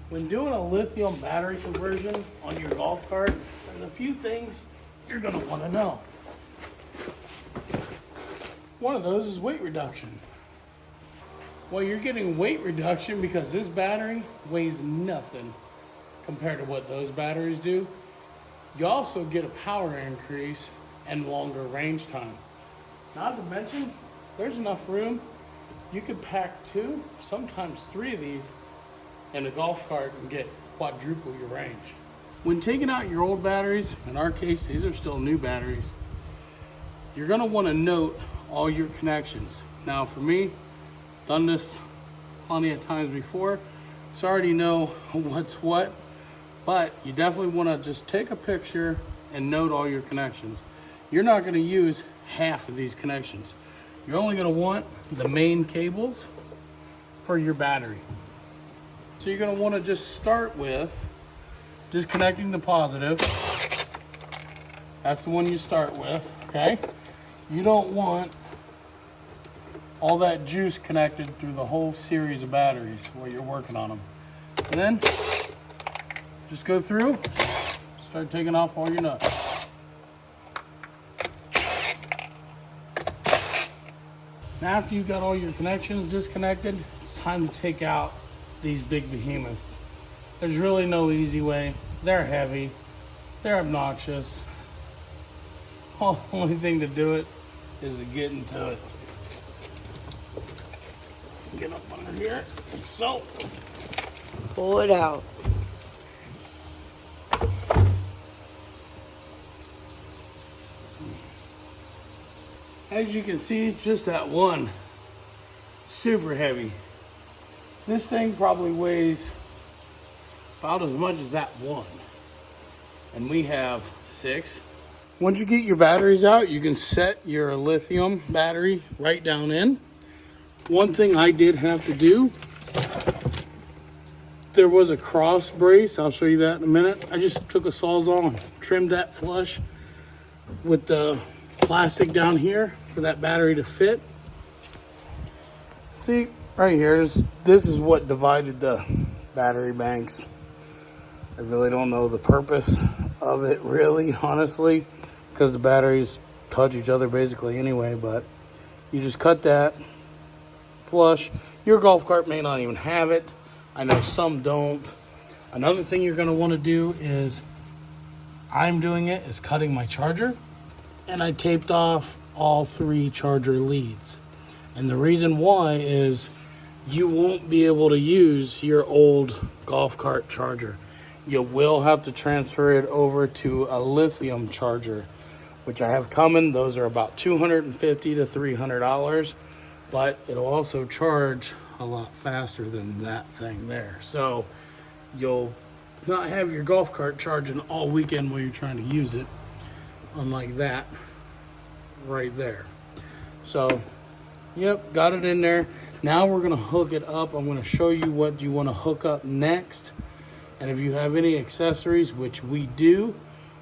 When doing a lithium battery conversion on your golf cart, there's a few things you're going to want to know. One of those is weight reduction. Well, you're getting weight reduction because this battery weighs nothing compared to what those batteries do. You also get a power increase and longer range time. Not to mention, there's enough room. You could pack 2, sometimes 3 of these in a golf cart and get quadruple your range. When taking out your old batteries, in our case, these are still new batteries, you're gonna wanna note all your connections. Now for me, done this plenty of times before, so I already know what's what, but you definitely wanna just take a picture and note all your connections. You're not gonna use half of these connections. You're only gonna want the main cables for your battery. So you're gonna wanna just start with disconnecting the positive. That's the one you start with, okay? You don't want all that juice connected through the whole series of batteries while you're working on them. And then just go through, start taking off all your nuts. Now after you've got all your connections disconnected, it's time to take out these big behemoths. There's really no easy way. They're heavy, they're obnoxious. The only thing to do it is to get into it. Get up under here, like so. Pull it out. As you can see, just that one, super heavy. This thing probably weighs about as much as that one. And we have 6. Once you get your batteries out, you can set your lithium battery right down in. One thing I did have to do, there was a cross brace. I'll show you that in a minute. I just took a Sawzall and trimmed that flush with the plastic down here for that battery to fit. See, right here, this is what divided the battery banks. I really don't know the purpose of it, really, honestly, because the batteries touch each other basically anyway, but you just cut that flush. Your golf cart may not even have it. I know some don't. Another thing you're going to want to do is, I'm doing it, is cutting my charger, and I taped off all 3 charger leads. And the reason why is you won't be able to use your old golf cart charger. You will have to transfer it over to a lithium charger, which I have coming. Those are about $250 to $300, but it'll also charge a lot faster than that thing there. So you'll not have your golf cart charging all weekend while you're trying to use it, unlike that right there. So, yep, got it in there. Now we're gonna hook it up. I'm gonna show you what you wanna hook up next. And if you have any accessories, which we do,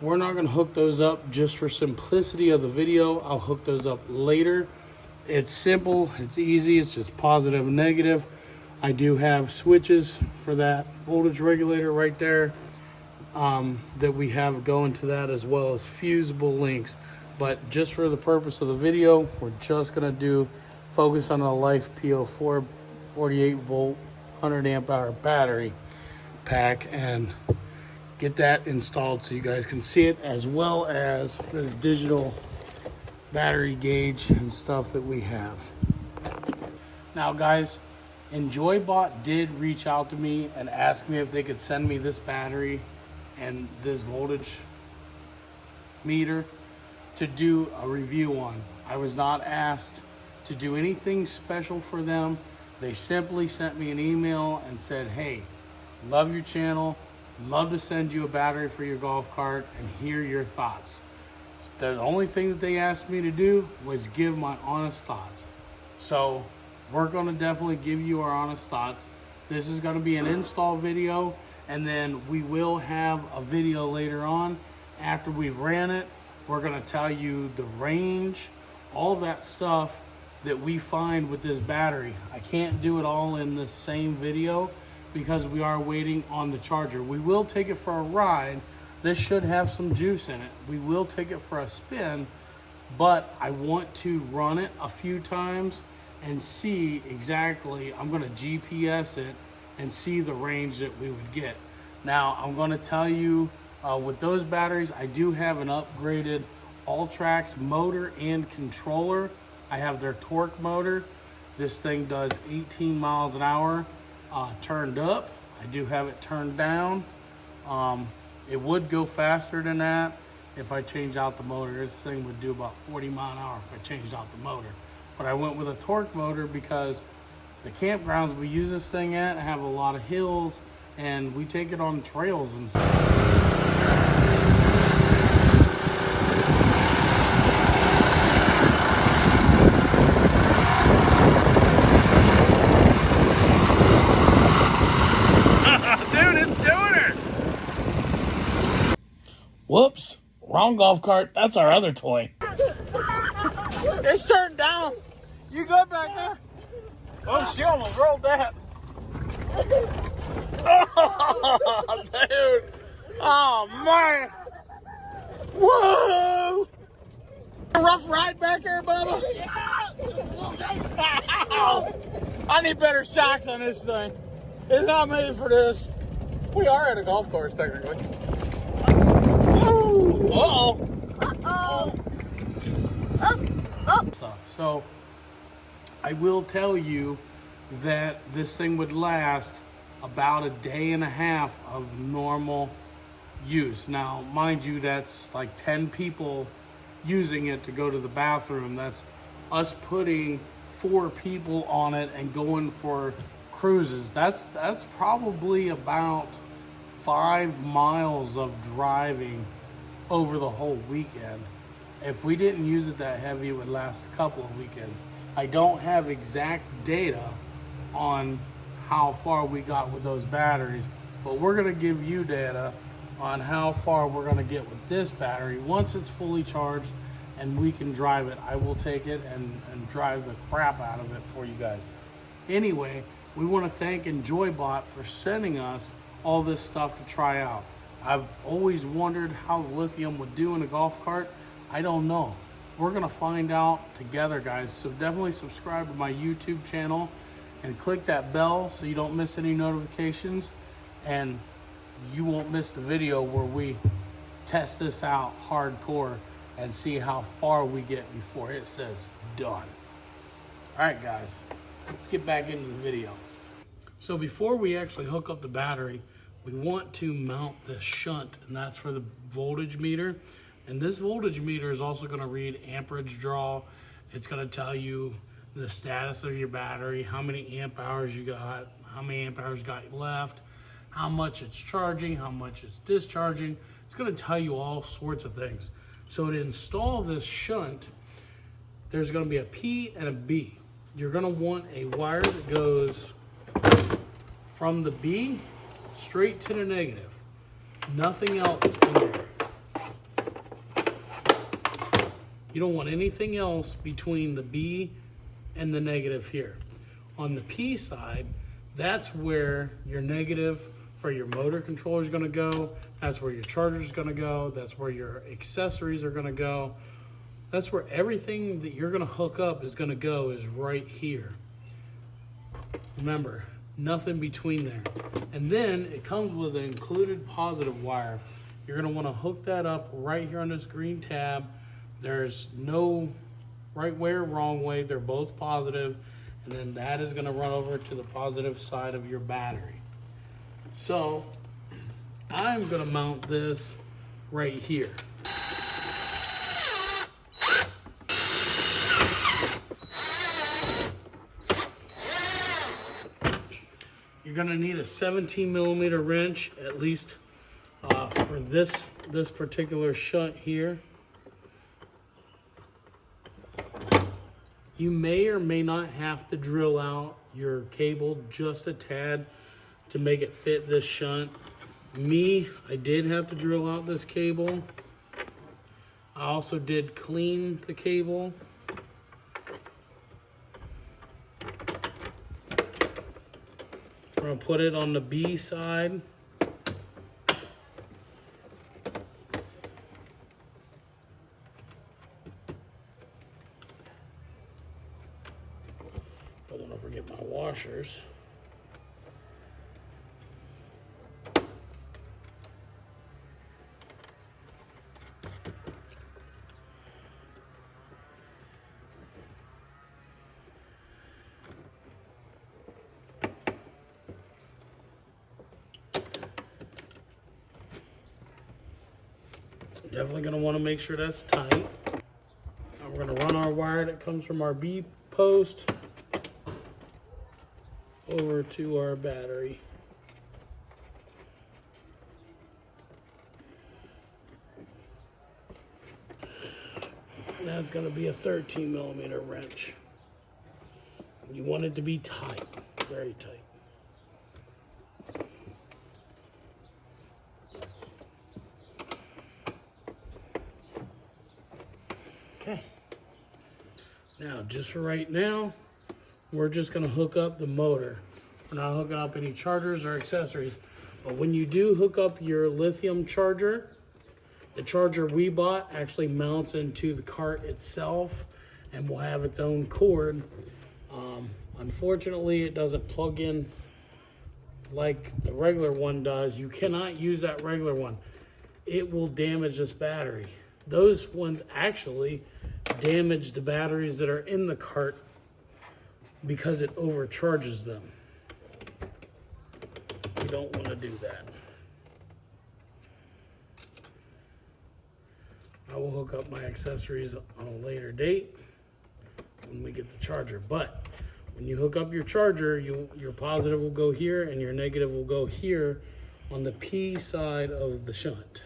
we're not gonna hook those up just for simplicity of the video. I'll hook those up later. It's simple, it's easy, it's just positive and negative. I do have switches for that voltage regulator right there that we have going to that, as well as fusible links. But just for the purpose of the video, we're just gonna focus on a LifePO4 48 volt 100 amp hour battery pack and get that installed so you guys can see it, as well as this digital battery gauge and stuff that we have. Now guys, Enjoybot did reach out to me and ask me if they could send me this battery and this voltage meter to do a review on. I was not asked to do anything special for them. They simply sent me an email and said, hey, love your channel, love to send you a battery for your golf cart and hear your thoughts. The only thing that they asked me to do was give my honest thoughts. So we're gonna definitely give you our honest thoughts. This is gonna be an install video, and then we will have a video later on after we've ran it. We're gonna tell you the range, all that stuff that we find with this battery. I can't do it all in the same video because we are waiting on the charger. We will take it for a ride. This should have some juice in it. We will take it for a spin, but I want to run it a few times and see exactly, I'm gonna GPS it and see the range that we would get. Now, I'm gonna tell you, with those batteries, I do have an upgraded Ultrax motor and controller. I have their torque motor. This thing does 18 miles an hour turned up. I do have it turned down. It would go faster than that if I change out the motor. This thing would do about 40 miles an hour if I changed out the motor. But I went with a torque motor because the campgrounds we use this thing at have a lot of hills, and we take it on trails and stuff. Whoops, wrong golf cart. That's our other toy. It's turned down. You good back there? Oh, she almost rolled that. Oh, dude. Oh, man. Whoa. A rough ride back there, Bubba? Ow. I need better shocks on this thing. It's not made for this. We are at a golf course, technically. Uh-oh. Stuff. So I will tell you that this thing would last about a day and a half of normal use. Now, mind you, that's like 10 people using it to go to the bathroom. That's us putting 4 people on it and going for cruises. That's probably about 5 miles of driving over the whole weekend. If we didn't use it that heavy, it would last a couple of weekends. I don't have exact data on how far we got with those batteries, but we're gonna give you data on how far we're gonna get with this battery. Once it's fully charged and we can drive it, I will take it and drive the crap out of it for you guys. Anyway, we wanna thank Enjoybot for sending us all this stuff to try out. I've always wondered how Lithium would do in a golf cart. I don't know. We're gonna find out together, guys. So definitely subscribe to my YouTube channel and click that bell so you don't miss any notifications, and you won't miss the video where we test this out hardcore and see how far we get before it says done. All right, guys, let's get back into the video. So before we actually hook up the battery, we want to mount this shunt, and that's for the voltage meter. And this voltage meter is also going to read amperage draw. It's going to tell you the status of your battery, how many amp hours you got, how many amp hours got left, how much it's charging, how much it's discharging. It's going to tell you all sorts of things. So to install this shunt, there's going to be a P and a B. You're going to want a wire that goes from the B straight to the negative. Nothing else in there. You don't want anything else between the B and the negative here. On the P side, that's where your negative for your motor controller is going to go. That's where your charger is going to go. That's where your accessories are going to go. That's where everything that you're going to hook up is going to go, is right here. Remember, nothing between there. And then it comes with an included positive wire. You're going to want to hook that up right here on this green tab. There's no right way or wrong way. They're both positive. And then that is going to run over to the positive side of your battery. So I'm going to mount this right here. You're going to need a 17mm wrench, at least for this particular shunt here. You may or may not have to drill out your cable just a tad to make it fit this shunt. Me, I did have to drill out this cable. I also did clean the cable. gonna put it on the B side. But don't forget my washers. Definitely going to want to make sure that's tight. Now we're going to run our wire that comes from our B post over to our battery. And that's going to be a 13mm wrench. You want it to be tight, very tight. Okay. Now, just for right now, we're just going to hook up the motor. We're not hooking up any chargers or accessories. But when you do hook up your lithium charger, the charger we bought actually mounts into the cart itself and will have its own cord. Unfortunately, it doesn't plug in like the regular one does. You cannot use that regular one. It will damage this battery. Those ones actually damage the batteries that are in the cart because it overcharges them. You don't want to do that. I will hook up my accessories on a later date when we get the charger. But when you hook up your charger, your positive will go here and your negative will go here on the P side of the shunt.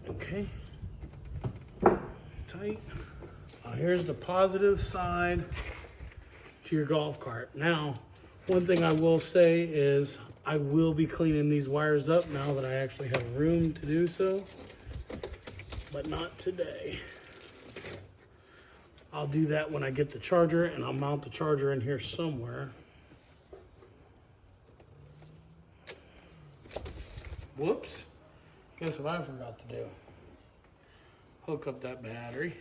Okay, tight. Here's the positive side to your golf cart. Now, one thing I will say is I will be cleaning these wires up now that I actually have room to do so, but not today. I'll do that when I get the charger, and I'll mount the charger in here somewhere. Whoops. Guess what I forgot to do? Hook up that battery.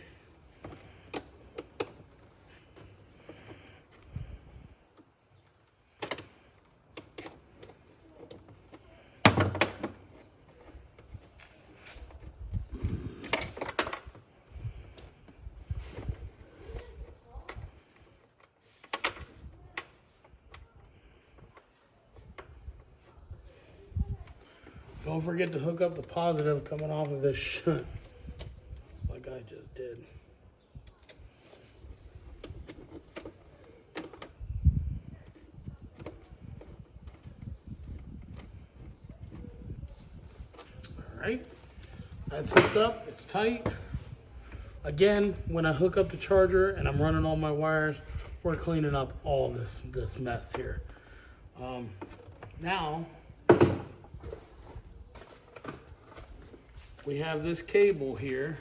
Don't forget to hook up the positive coming off of this shunt, like I just did. All right, that's hooked up, it's tight. Again, when I hook up the charger and I'm running all my wires, we're cleaning up all this mess here. Now, we have this cable here.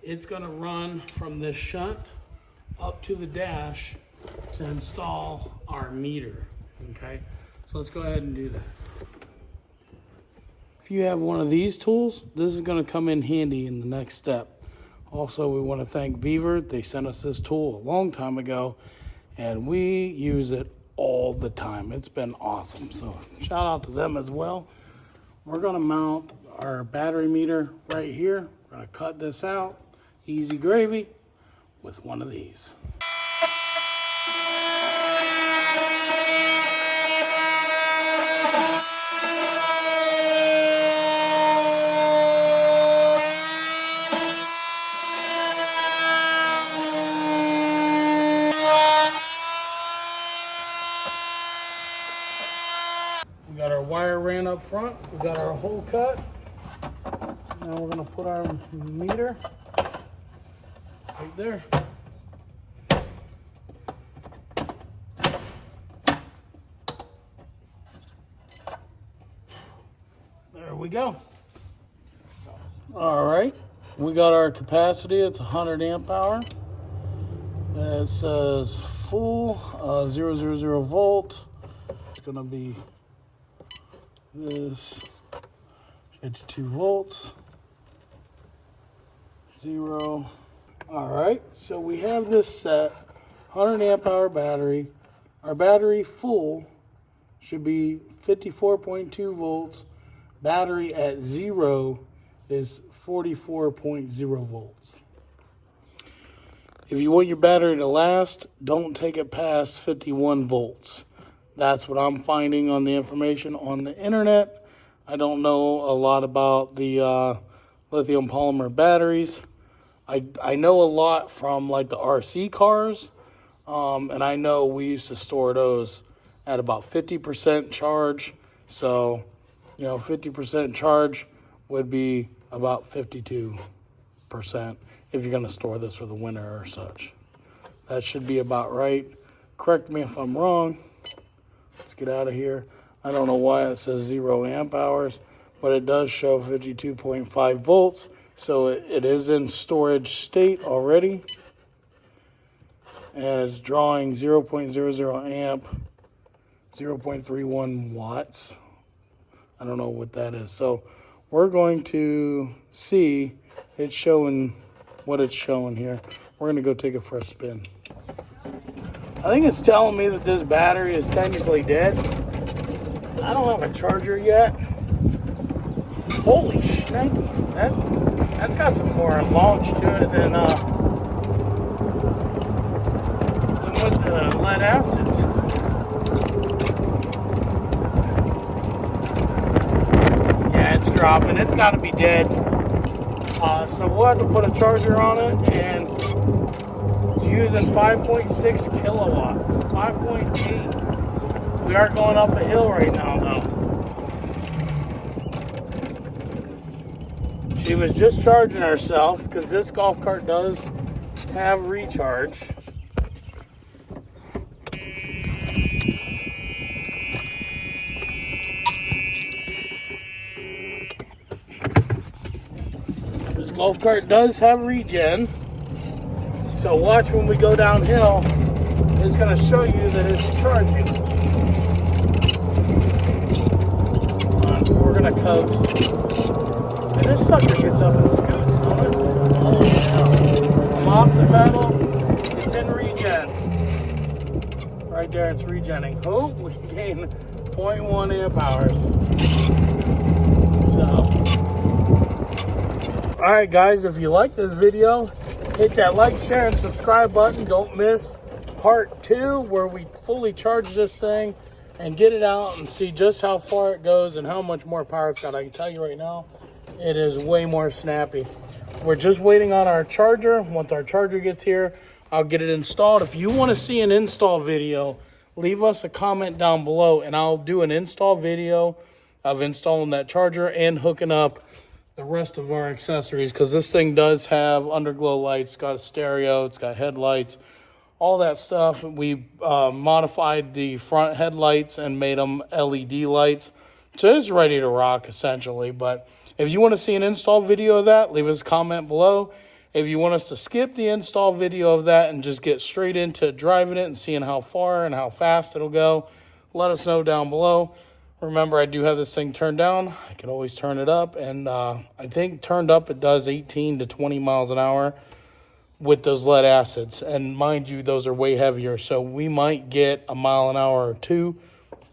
It's going to run from this shunt up to the dash to install our meter. Okay, so let's go ahead and do that. If you have one of these tools, this is going to come in handy in the next step. Also, we want to thank Beaver. They sent us this tool a long time ago, and we use it all the time. It's been awesome. So shout out to them as well. We're going to mount our battery meter right here. We're going to cut this out, easy gravy, with one of these. We got our wire ran up front. We got our hole cut. Now we're going to put our meter right there. we go. All right, we got our capacity. It's 100 amp hour. It says full 000 volt. It's gonna be this 52 volts, 0. All right, so we have this set, 100 amp hour battery. Our battery full should be 54.2 volts. Battery at 0 is 44.0 volts. If you want your battery to last, don't take it past 51 volts. That's what I'm finding on the information on the internet. I don't know a lot about the lithium polymer batteries. I know a lot from like the RC cars, and I know we used to store those at about 50% charge. So, 50% charge would be about 52% if you're going to store this for the winter or such. That should be about right. Correct me if I'm wrong. Let's get out of here. I don't know why it says 0 amp hours, but it does show 52.5 volts. So it is in storage state already. And it's drawing 0.00 amp, 0.31 watts. I don't know what that is. So we're going to see it's showing what it's showing here. We're going to go take it for a spin. I think it's telling me that this battery is technically dead. I don't have a charger yet. Holy shnikes. That's got some more launch to it than with the lead acids. Yeah, it's dropping. It's got to be dead. So we'll have to put a charger on it, and it's using 5.6 kilowatts. 5.8. We are going up a hill right now, though. She was just charging herself because this golf cart does have recharge. This golf cart does have regen. So watch when we go downhill. It's going to show you that it's charging. We're going to coast. And this sucker gets up and scoots, don't it? Oh, yeah. I'm off the pedal. It's in regen. Right there, it's regenning. Oh, we gain 0.1 amp hours. So. All right, guys, if you like this video, hit that like, share, and subscribe button. Don't miss part 2 where we fully charge this thing and get it out and see just how far it goes and how much more power it's got. I can tell you right now, it is way more snappy. We're just waiting on our charger. Once our charger gets here, I'll get it installed. If you want to see an install video, leave us a comment down below and I'll do an install video of installing that charger and hooking up the rest of our accessories, because this thing does have underglow lights, it's got a stereo, it's got headlights, all that stuff. We modified the front headlights and made them LED lights. So it's ready to rock essentially. But if you want to see an install video of that, leave us a comment below. If you want us to skip the install video of that and just get straight into driving it and seeing how far and how fast it'll go, let us know down below. Remember, I do have this thing turned down. I can always turn it up. And I think turned up, it does 18 to 20 miles an hour with those lead acids. And mind you, those are way heavier. So we might get a mile an hour or 2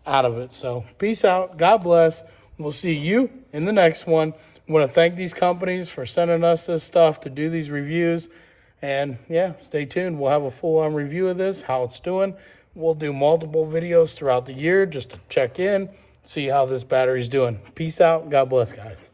out of it. So peace out. God bless. We'll see you in the next one. I want to thank these companies for sending us this stuff to do these reviews. And yeah, stay tuned. We'll have a full-on review of this, how it's doing. We'll do multiple videos throughout the year just to check in, see how this battery's doing. Peace out. God bless, guys.